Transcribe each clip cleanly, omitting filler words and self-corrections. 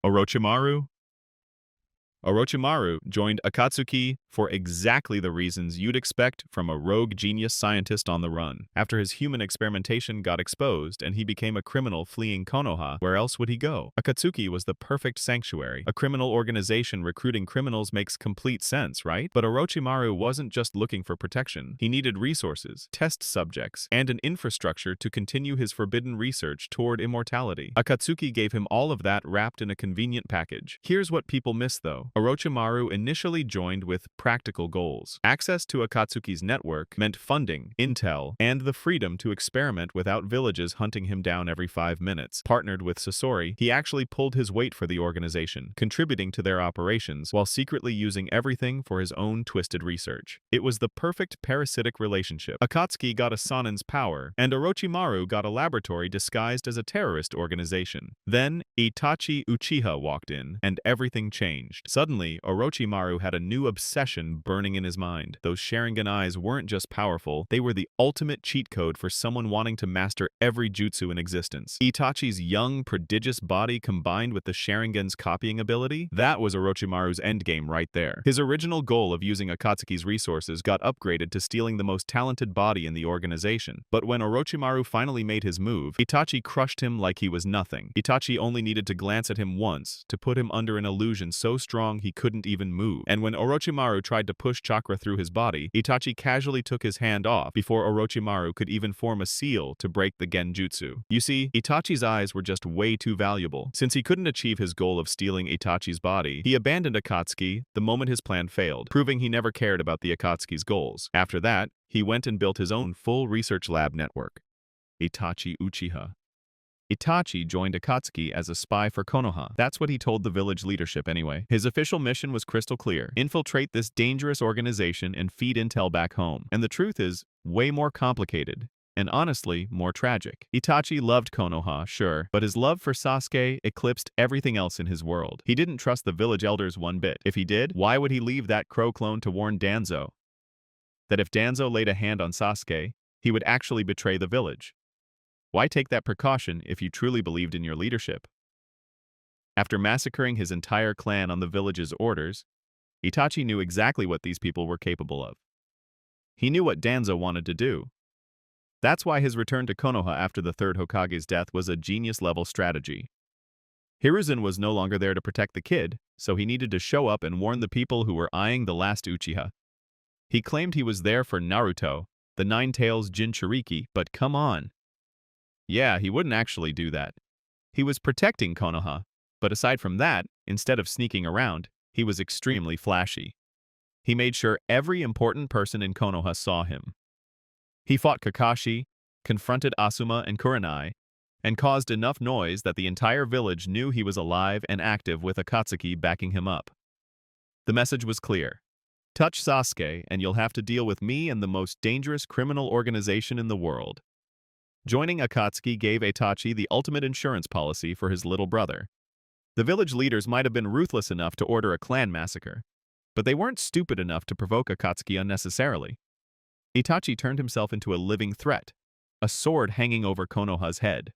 Orochimaru? Orochimaru joined Akatsuki for exactly the reasons you'd expect from a rogue genius scientist on the run. After his human experimentation got exposed and he became a criminal fleeing Konoha, where else would he go? Akatsuki was the perfect sanctuary. A criminal organization recruiting criminals makes complete sense, right? But Orochimaru wasn't just looking for protection. He needed resources, test subjects, and an infrastructure to continue his forbidden research toward immortality. Akatsuki gave him all of that wrapped in a convenient package. Here's what people miss though. Orochimaru initially joined with practical goals. Access to Akatsuki's network meant funding, intel, and the freedom to experiment without villages hunting him down every 5 minutes. Partnered with Sasori, he actually pulled his weight for the organization, contributing to their operations while secretly using everything for his own twisted research. It was the perfect parasitic relationship. Akatsuki got a Sannin's power, and Orochimaru got a laboratory disguised as a terrorist organization. Then, Itachi Uchiha walked in, and everything changed. Suddenly, Orochimaru had a new obsession burning in his mind. Those Sharingan eyes weren't just powerful, they were the ultimate cheat code for someone wanting to master every jutsu in existence. Itachi's young, prodigious body combined with the Sharingan's copying ability, that was Orochimaru's endgame right there. His original goal of using Akatsuki's resources got upgraded to stealing the most talented body in the organization. But when Orochimaru finally made his move, Itachi crushed him like he was nothing. Itachi only needed to glance at him once to put him under an illusion so strong he couldn't even move. And when Orochimaru tried to push chakra through his body, Itachi casually took his hand off before Orochimaru could even form a seal to break the genjutsu. You see, Itachi's eyes were just way too valuable. Since he couldn't achieve his goal of stealing Itachi's body, he abandoned Akatsuki the moment his plan failed, proving he never cared about the Akatsuki's goals. After that, he went and built his own full research lab network. Itachi Uchiha. Itachi joined Akatsuki as a spy for Konoha. That's what he told the village leadership anyway. His official mission was crystal clear: infiltrate this dangerous organization and feed intel back home. And the truth is, way more complicated. And honestly, more tragic. Itachi loved Konoha, sure, but his love for Sasuke eclipsed everything else in his world. He didn't trust the village elders one bit. If he did, why would he leave that crow clone to warn Danzo that if Danzo laid a hand on Sasuke, he would actually betray the village? Why take that precaution if you truly believed in your leadership? After massacring his entire clan on the village's orders, Itachi knew exactly what these people were capable of. He knew what Danzo wanted to do. That's why his return to Konoha after the third Hokage's death was a genius-level strategy. Hiruzen was no longer there to protect the kid, so he needed to show up and warn the people who were eyeing the last Uchiha. He claimed he was there for Naruto, the Nine-Tails Jinchuriki, but come on. Yeah, he wouldn't actually do that. He was protecting Konoha, but aside from that, instead of sneaking around, he was extremely flashy. He made sure every important person in Konoha saw him. He fought Kakashi, confronted Asuma and Kurenai, and caused enough noise that the entire village knew he was alive and active with Akatsuki backing him up. The message was clear: touch Sasuke and you'll have to deal with me and the most dangerous criminal organization in the world. Joining Akatsuki gave Itachi the ultimate insurance policy for his little brother. The village leaders might have been ruthless enough to order a clan massacre, but they weren't stupid enough to provoke Akatsuki unnecessarily. Itachi turned himself into a living threat, a sword hanging over Konoha's head.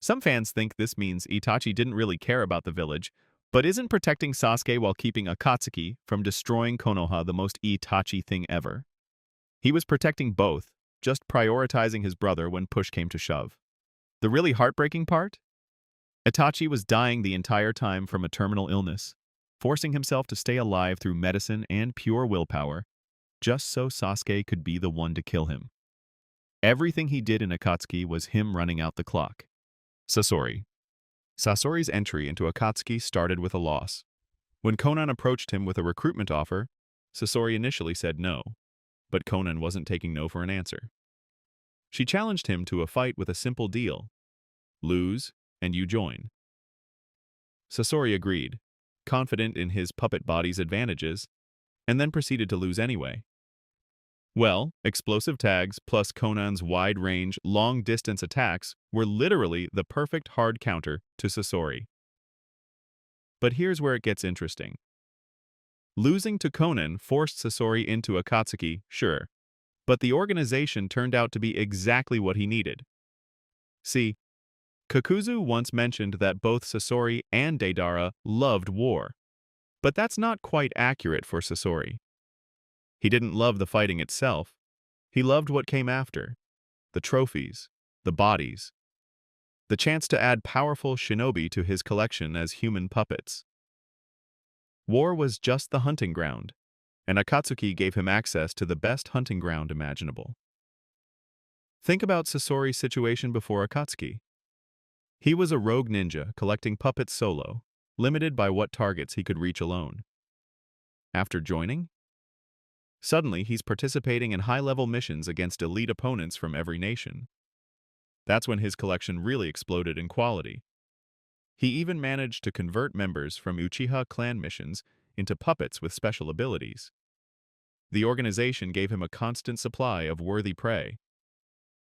Some fans think this means Itachi didn't really care about the village, but isn't protecting Sasuke while keeping Akatsuki from destroying Konoha the most Itachi thing ever. He was protecting both, just prioritizing his brother when push came to shove. The really heartbreaking part? Itachi was dying the entire time from a terminal illness, forcing himself to stay alive through medicine and pure willpower, just so Sasuke could be the one to kill him. Everything he did in Akatsuki was him running out the clock. Sasori. Sasori's entry into Akatsuki started with a loss. When Konan approached him with a recruitment offer, Sasori initially said no, but Konan wasn't taking no for an answer. She challenged him to a fight with a simple deal: lose, and you join. Sasori agreed, confident in his puppet body's advantages, and then proceeded to lose anyway. Well, explosive tags plus Konan's wide-range, long-distance attacks were literally the perfect hard counter to Sasori. But here's where it gets interesting. Losing to Konan forced Sasori into Akatsuki, sure, but the organization turned out to be exactly what he needed. See, Kakuzu once mentioned that both Sasori and Deidara loved war. But that's not quite accurate for Sasori. He didn't love the fighting itself. He loved what came after. The trophies, the bodies, the chance to add powerful shinobi to his collection as human puppets. War was just the hunting ground, and Akatsuki gave him access to the best hunting ground imaginable. Think about Sasori's situation before Akatsuki. He was a rogue ninja collecting puppets solo, limited by what targets he could reach alone. After joining, suddenly he's participating in high-level missions against elite opponents from every nation. That's when his collection really exploded in quality. He even managed to convert members from Uchiha clan missions into puppets with special abilities. The organization gave him a constant supply of worthy prey.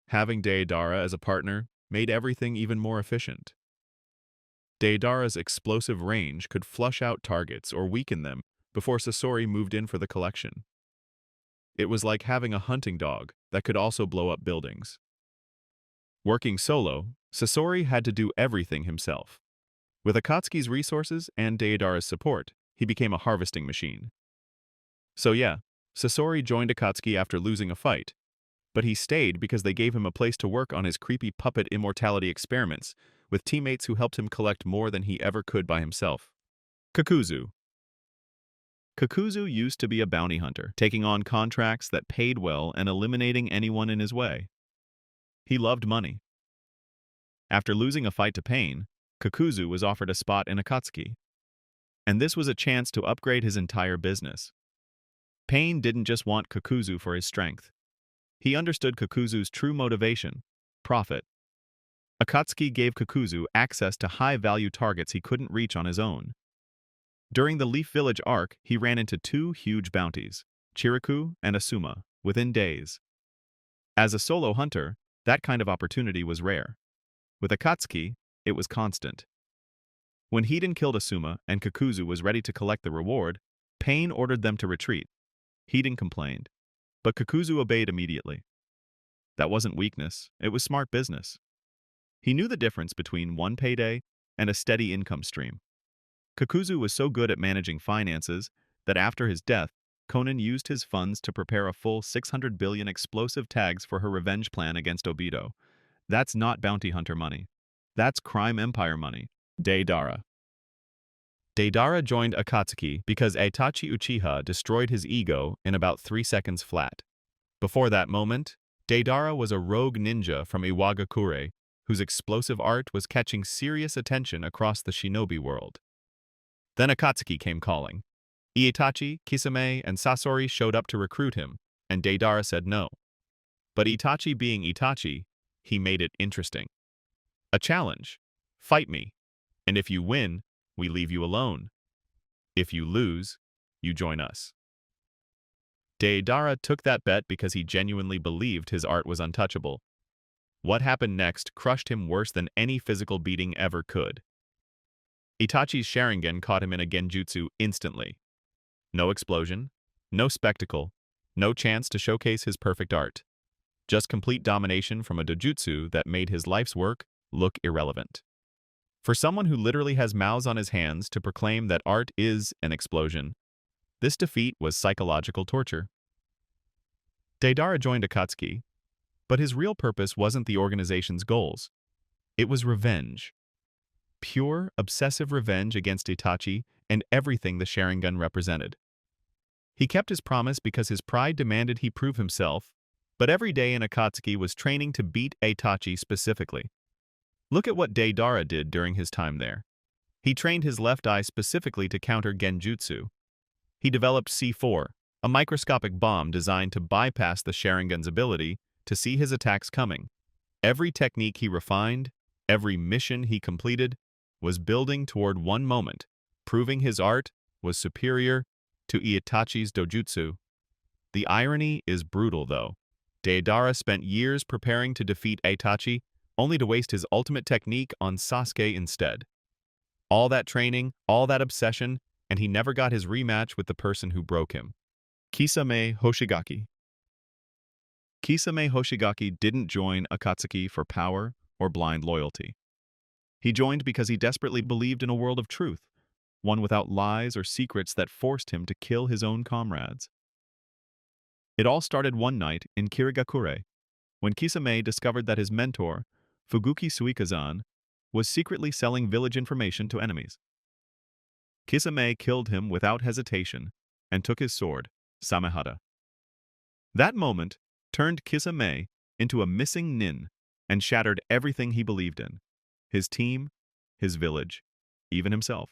Having Deidara as a partner made everything even more efficient. Deidara's explosive range could flush out targets or weaken them before Sasori moved in for the collection. It was like having a hunting dog that could also blow up buildings. Working solo, Sasori had to do everything himself. With Akatsuki's resources and Deidara's support, he became a harvesting machine. So yeah, Sasori joined Akatsuki after losing a fight, but he stayed because they gave him a place to work on his creepy puppet immortality experiments with teammates who helped him collect more than he ever could by himself. Kakuzu. Kakuzu used to be a bounty hunter, taking on contracts that paid well and eliminating anyone in his way. He loved money. After losing a fight to Pain, Kakuzu was offered a spot in Akatsuki. And this was a chance to upgrade his entire business. Pain didn't just want Kakuzu for his strength. He understood Kakuzu's true motivation: profit. Akatsuki gave Kakuzu access to high-value targets he couldn't reach on his own. During the Leaf Village arc, he ran into two huge bounties, Chiriku and Asuma, within days. As a solo hunter, that kind of opportunity was rare. With Akatsuki, it was constant. When Hidan killed Asuma and Kakuzu was ready to collect the reward, Pain ordered them to retreat. Hidan complained, but Kakuzu obeyed immediately. That wasn't weakness, it was smart business. He knew the difference between one payday and a steady income stream. Kakuzu was so good at managing finances that after his death, Konan used his funds to prepare a full 600 billion explosive tags for her revenge plan against Obito. That's not bounty hunter money. That's crime empire money. Deidara. Deidara joined Akatsuki because Itachi Uchiha destroyed his ego in about 3 seconds flat. Before that moment, Deidara was a rogue ninja from Iwagakure whose explosive art was catching serious attention across the shinobi world. Then Akatsuki came calling. Itachi, Kisame, and Sasori showed up to recruit him, and Deidara said no. But Itachi being Itachi, he made it interesting. A challenge. Fight me. And if you win, we leave you alone. If you lose, you join us. Deidara took that bet because he genuinely believed his art was untouchable. What happened next crushed him worse than any physical beating ever could. Itachi's Sharingan caught him in a genjutsu instantly. No explosion, no spectacle, no chance to showcase his perfect art. Just complete domination from a dojutsu that made his life's work look irrelevant. For someone who literally has mouths on his hands to proclaim that art is an explosion, this defeat was psychological torture. Deidara joined Akatsuki, but his real purpose wasn't the organization's goals. It was revenge. Pure, obsessive revenge against Itachi and everything the Sharingan represented. He kept his promise because his pride demanded he prove himself, but every day in Akatsuki was training to beat Itachi specifically. Look at what Deidara did during his time there. He trained his left eye specifically to counter genjutsu. He developed C4, a microscopic bomb designed to bypass the Sharingan's ability to see his attacks coming. Every technique he refined, every mission he completed, was building toward one moment, proving his art was superior to Itachi's dojutsu. The irony is brutal, though. Deidara spent years preparing to defeat Itachi, only to waste his ultimate technique on Sasuke instead. All that training, all that obsession, and he never got his rematch with the person who broke him. Kisame Hoshigaki. Kisame Hoshigaki didn't join Akatsuki for power or blind loyalty. He joined because he desperately believed in a world of truth, one without lies or secrets that forced him to kill his own comrades. It all started one night in Kirigakure, when Kisame discovered that his mentor, Fuguki Suikazan, was secretly selling village information to enemies. Kisame killed him without hesitation and took his sword, Samehada. That moment turned Kisame into a missing nin and shattered everything he believed in: his team, his village, even himself.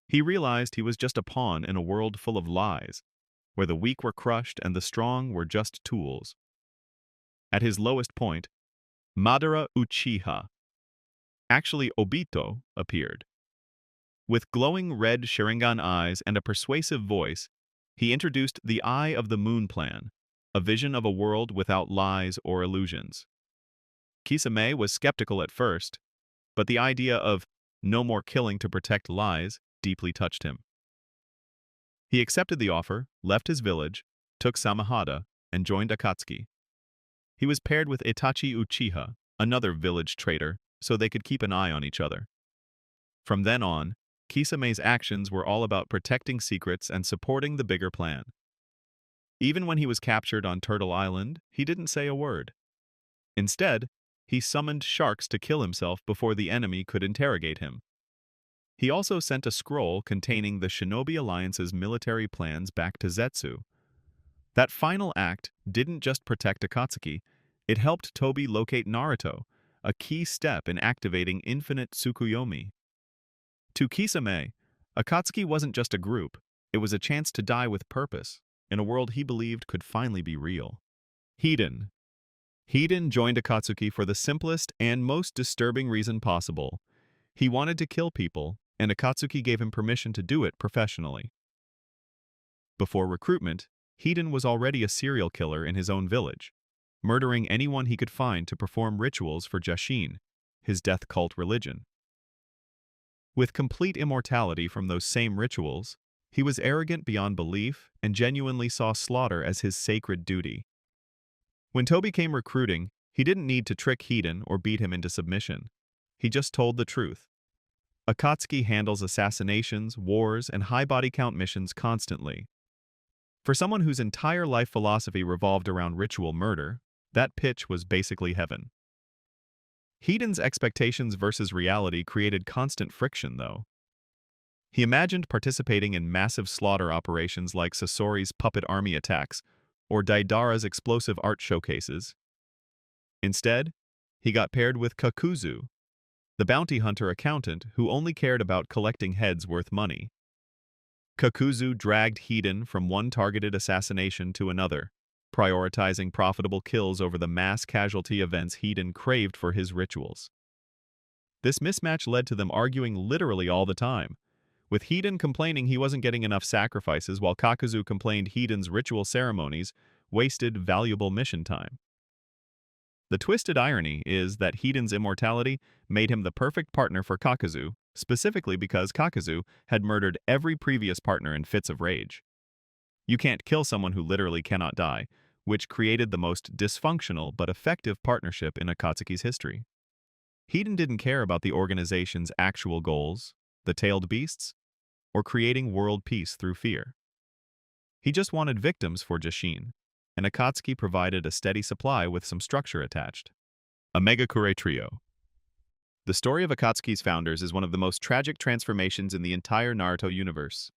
He realized he was just a pawn in a world full of lies, where the weak were crushed and the strong were just tools. At his lowest point, Madara Uchiha, actually Obito, appeared. With glowing red Sharingan eyes and a persuasive voice, he introduced the Eye of the Moon plan, a vision of a world without lies or illusions. Kisame was skeptical at first, but the idea of no more killing to protect lies deeply touched him. He accepted the offer, left his village, took Samehada, and joined Akatsuki. He was paired with Itachi Uchiha, another village traitor, so they could keep an eye on each other. From then on, Kisame's actions were all about protecting secrets and supporting the bigger plan. Even when he was captured on Turtle Island, he didn't say a word. Instead, he summoned sharks to kill himself before the enemy could interrogate him. He also sent a scroll containing the Shinobi Alliance's military plans back to Zetsu. That final act didn't just protect Akatsuki, it helped Tobi locate Naruto, a key step in activating infinite Tsukuyomi. To Kisame, Akatsuki wasn't just a group, it was a chance to die with purpose, in a world he believed could finally be real. Hidan. Hidan joined Akatsuki for the simplest and most disturbing reason possible. He wanted to kill people, and Akatsuki gave him permission to do it professionally. Before recruitment, Hidan was already a serial killer in his own village, murdering anyone he could find to perform rituals for Jashin, his death cult religion. With complete immortality from those same rituals, he was arrogant beyond belief and genuinely saw slaughter as his sacred duty. When Tobi came recruiting, he didn't need to trick Hidan or beat him into submission. He just told the truth. Akatsuki handles assassinations, wars, and high body count missions constantly. For someone whose entire life philosophy revolved around ritual murder, that pitch was basically heaven. Hidan's expectations versus reality created constant friction, though. He imagined participating in massive slaughter operations like Sasori's puppet army attacks or Deidara's explosive art showcases. Instead, he got paired with Kakuzu, the bounty hunter accountant who only cared about collecting heads worth money. Kakuzu dragged Hidan from one targeted assassination to another, prioritizing profitable kills over the mass casualty events Hidan craved for his rituals. This mismatch led to them arguing literally all the time, with Hidan complaining he wasn't getting enough sacrifices while Kakuzu complained Hidan's ritual ceremonies wasted valuable mission time. The twisted irony is that Hidan's immortality made him the perfect partner for Kakuzu, specifically because Kakuzu had murdered every previous partner in fits of rage. You can't kill someone who literally cannot die, which created the most dysfunctional but effective partnership in Akatsuki's history. Hidan didn't care about the organization's actual goals, the tailed beasts, or creating world peace through fear. He just wanted victims for Jashin, and Akatsuki provided a steady supply with some structure attached. A Megakure Trio. The story of Akatsuki's founders is one of the most tragic transformations in the entire Naruto universe.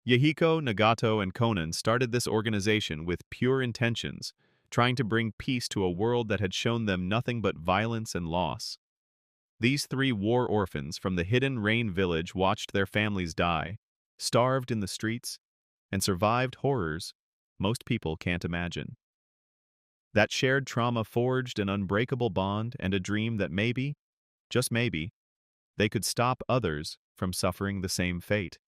Yahiko, Nagato, and Konan started this organization with pure intentions, trying to bring peace to a world that had shown them nothing but violence and loss. These three war orphans from the hidden Rain village watched their families die, starved in the streets, and survived horrors most people can't imagine. That shared trauma forged an unbreakable bond and a dream that maybe, just maybe, they could stop others from suffering the same fate.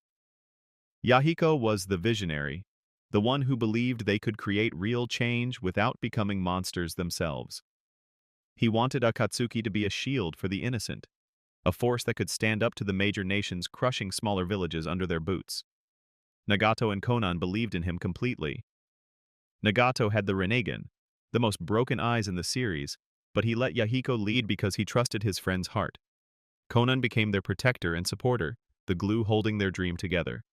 Yahiko was the visionary, the one who believed they could create real change without becoming monsters themselves. He wanted Akatsuki to be a shield for the innocent, a force that could stand up to the major nations crushing smaller villages under their boots. Nagato and Konan believed in him completely. Nagato had the Rinnegan, the most broken eyes in the series, but he let Yahiko lead because he trusted his friend's heart. Konan became their protector and supporter, the glue holding their dream together.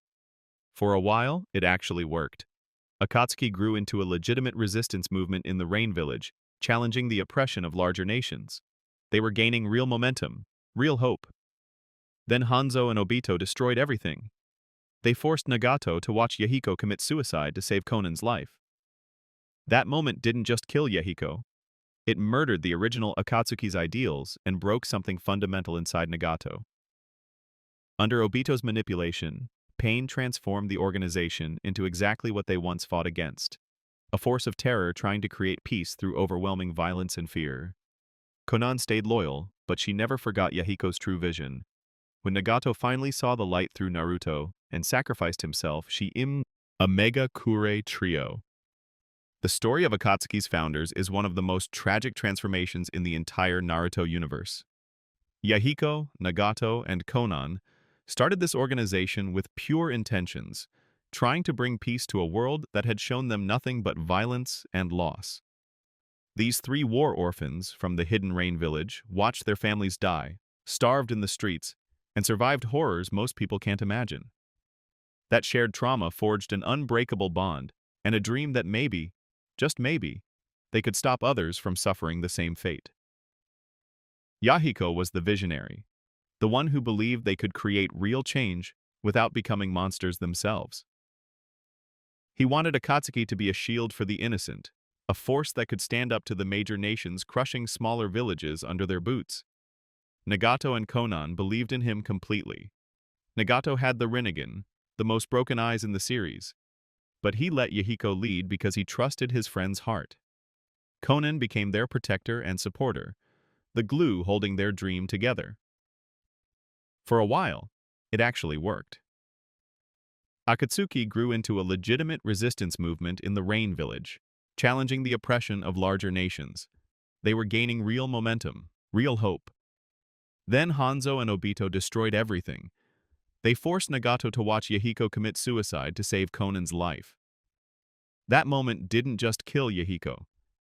For a while, it actually worked. Akatsuki grew into a legitimate resistance movement in the Rain Village, challenging the oppression of larger nations. They were gaining real momentum, real hope. Then Hanzo and Obito destroyed everything. They forced Nagato to watch Yahiko commit suicide to save Konan's life. That moment didn't just kill Yahiko. It murdered the original Akatsuki's ideals and broke something fundamental inside Nagato. Under Obito's manipulation, pain transformed the organization into exactly what they once fought against: a force of terror trying to create peace through overwhelming violence and fear. Konan stayed loyal, but she never forgot Yahiko's true vision. When Nagato finally saw the light through Naruto and sacrificed himself, a mega kure trio. The story of Akatsuki's founders is one of the most tragic transformations in the entire Naruto universe. Yahiko, Nagato, and Konan started this organization with pure intentions, trying to bring peace to a world that had shown them nothing but violence and loss. These three war orphans from the Hidden Rain Village watched their families die, starved in the streets, and survived horrors most people can't imagine. That shared trauma forged an unbreakable bond and a dream that maybe, just maybe, they could stop others from suffering the same fate. Yahiko was the visionary, the one who believed they could create real change without becoming monsters themselves. He wanted Akatsuki to be a shield for the innocent, a force that could stand up to the major nations crushing smaller villages under their boots. Nagato and Konan believed in him completely. Nagato had the Rinnegan, the most broken eyes in the series, but he let Yahiko lead because he trusted his friend's heart. Konan became their protector and supporter, the glue holding their dream together. For a while, it actually worked. Akatsuki grew into a legitimate resistance movement in the Rain Village, challenging the oppression of larger nations. They were gaining real momentum, real hope. Then Hanzo and Obito destroyed everything. They forced Nagato to watch Yahiko commit suicide to save Konan's life. That moment didn't just kill Yahiko.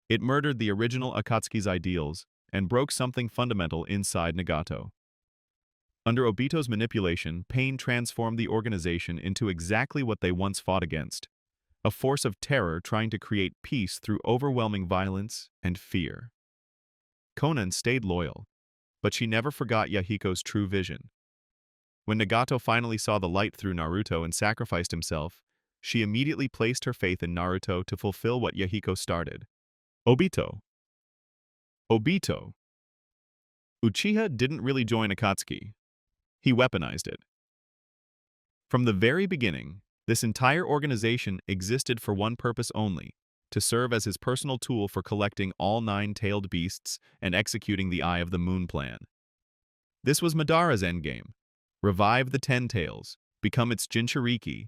It murdered the original Akatsuki's ideals and broke something fundamental inside Nagato. Under Obito's manipulation, pain transformed the organization into exactly what they once fought against: a force of terror trying to create peace through overwhelming violence and fear. Konan stayed loyal, but she never forgot Yahiko's true vision. When Nagato finally saw the light through Naruto and sacrificed himself, she immediately placed her faith in Naruto to fulfill what Yahiko started. Obito. Uchiha didn't really join Akatsuki. He weaponized it. From the very beginning, this entire organization existed for one purpose only: to serve as his personal tool for collecting all 9-tailed beasts and executing the Eye of the Moon plan. This was Madara's endgame: revive the 10 Tails, become its Jinchuriki,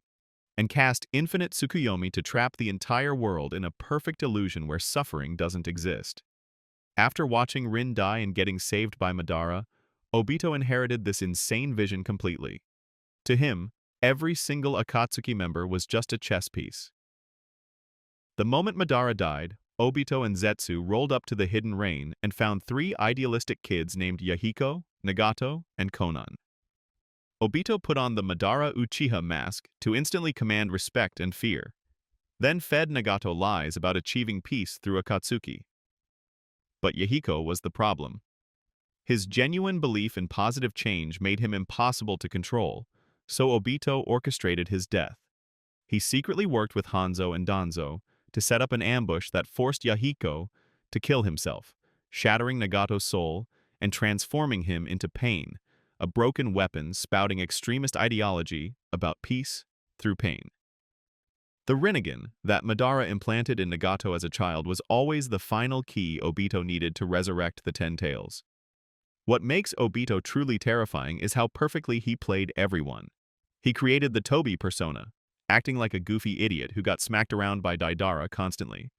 and cast infinite Tsukuyomi to trap the entire world in a perfect illusion where suffering doesn't exist. After watching Rin die and getting saved by Madara, Obito inherited this insane vision completely. To him, every single Akatsuki member was just a chess piece. The moment Madara died, Obito and Zetsu rolled up to the Hidden Rain and found 3 idealistic kids named Yahiko, Nagato, and Konan. Obito put on the Madara Uchiha mask to instantly command respect and fear, then fed Nagato lies about achieving peace through Akatsuki. But Yahiko was the problem. His genuine belief in positive change made him impossible to control, so Obito orchestrated his death. He secretly worked with Hanzo and Danzo to set up an ambush that forced Yahiko to kill himself, shattering Nagato's soul and transforming him into pain, a broken weapon spouting extremist ideology about peace through pain. The Rinnegan that Madara implanted in Nagato as a child was always the final key Obito needed to resurrect the 10 Tails. What makes Obito truly terrifying is how perfectly he played everyone. He created the Toby persona, acting like a goofy idiot who got smacked around by Deidara constantly,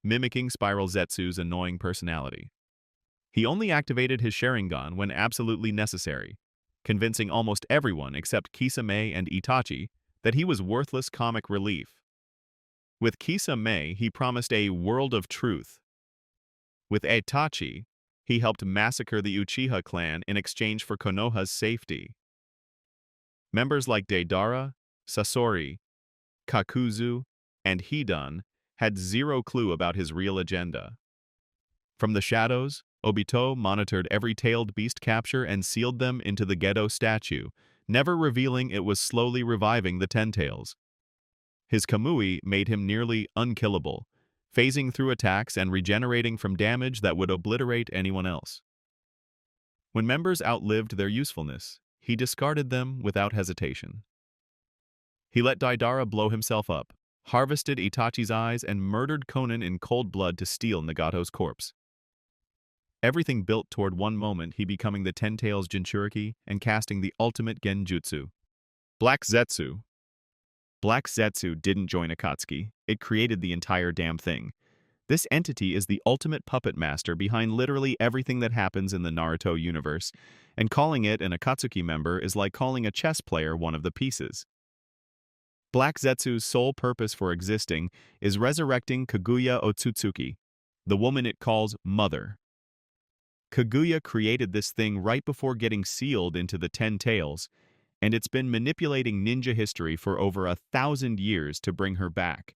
mimicking Spiral Zetsu's annoying personality. He only activated his Sharingan when absolutely necessary, convincing almost everyone except Kisame and Itachi that he was worthless comic relief. With Kisame, he promised a world of truth. With Itachi, he helped massacre the Uchiha clan in exchange for Konoha's safety. Members like Deidara, Sasori, Kakuzu, and Hidan had zero clue about his real agenda. From the shadows, Obito monitored every tailed beast capture and sealed them into the Gedo statue, never revealing it was slowly reviving the Ten-Tails. His Kamui made him nearly unkillable, phasing through attacks and regenerating from damage that would obliterate anyone else. When members outlived their usefulness, he discarded them without hesitation. He let Deidara blow himself up, harvested Itachi's eyes, and murdered Konan in cold blood to steal Nagato's corpse. Everything built toward one moment he becoming the Ten-Tails Jinchuriki and casting the ultimate genjutsu. Black Zetsu. Black Zetsu didn't join Akatsuki, it created the entire damn thing. This entity is the ultimate puppet master behind literally everything that happens in the Naruto universe, and calling it an Akatsuki member is like calling a chess player one of the pieces. Black Zetsu's sole purpose for existing is resurrecting Kaguya Otsutsuki, the woman it calls Mother. Kaguya created this thing right before getting sealed into the Ten-Tails, and it's been manipulating ninja history for over 1,000 years to bring her back.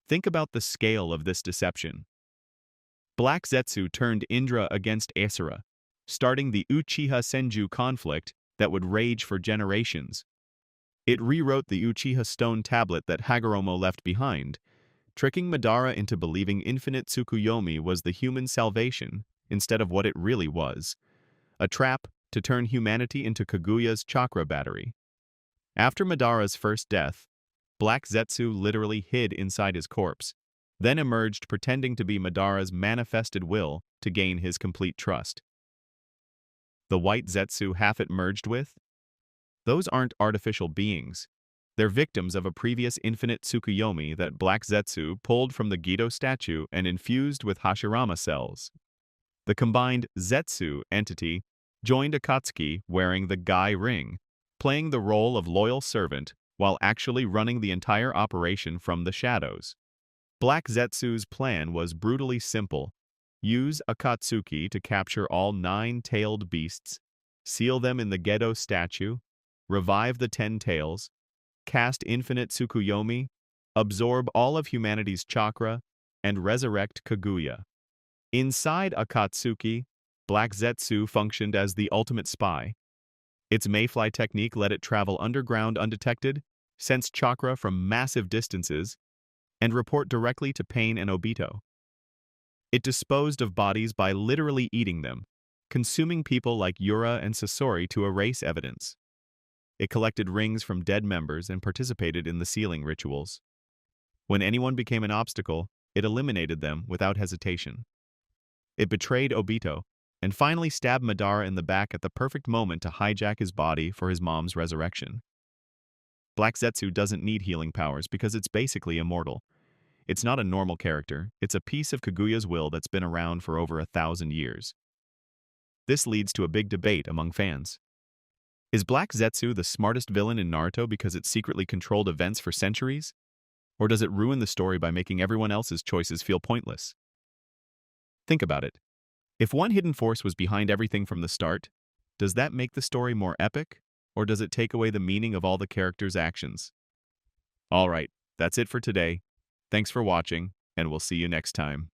Think about the scale of this deception. Black Zetsu turned Indra against Asura, starting the Uchiha Senju conflict that would rage for generations. It rewrote the Uchiha stone tablet that Hagoromo left behind, tricking Madara into believing infinite Tsukuyomi was the human salvation instead of what it really was, a trap to turn humanity into Kaguya's chakra battery. After Madara's first death, Black Zetsu literally hid inside his corpse, then emerged pretending to be Madara's manifested will to gain his complete trust. The white Zetsu half it merged with? Those aren't artificial beings. They're victims of a previous infinite Tsukuyomi that Black Zetsu pulled from the Gedo statue and infused with Hashirama cells. The combined Zetsu entity joined Akatsuki wearing the Gai ring, playing the role of loyal servant while actually running the entire operation from the shadows. Black Zetsu's plan was brutally simple. Use Akatsuki to capture all 9-tailed beasts, seal them in the Gedo statue, revive the Ten-Tails, cast infinite Tsukuyomi, absorb all of humanity's chakra, and resurrect Kaguya. Inside Akatsuki, Black Zetsu functioned as the ultimate spy. Its mayfly technique let it travel underground undetected, sense chakra from massive distances, and report directly to Pain and Obito. It disposed of bodies by literally eating them, consuming people like Yura and Sasori to erase evidence. It collected rings from dead members and participated in the sealing rituals. When anyone became an obstacle, it eliminated them without hesitation. It betrayed Obito, and finally stabbed Madara in the back at the perfect moment to hijack his body for his mom's resurrection. Black Zetsu doesn't need healing powers because it's basically immortal. It's not a normal character, it's a piece of Kaguya's will that's been around for over 1,000 years. This leads to a big debate among fans. Is Black Zetsu the smartest villain in Naruto because it secretly controlled events for centuries? Or does it ruin the story by making everyone else's choices feel pointless? Think about it. If one hidden force was behind everything from the start, does that make the story more epic, or does it take away the meaning of all the characters' actions? Alright, that's it for today. Thanks for watching, and we'll see you next time.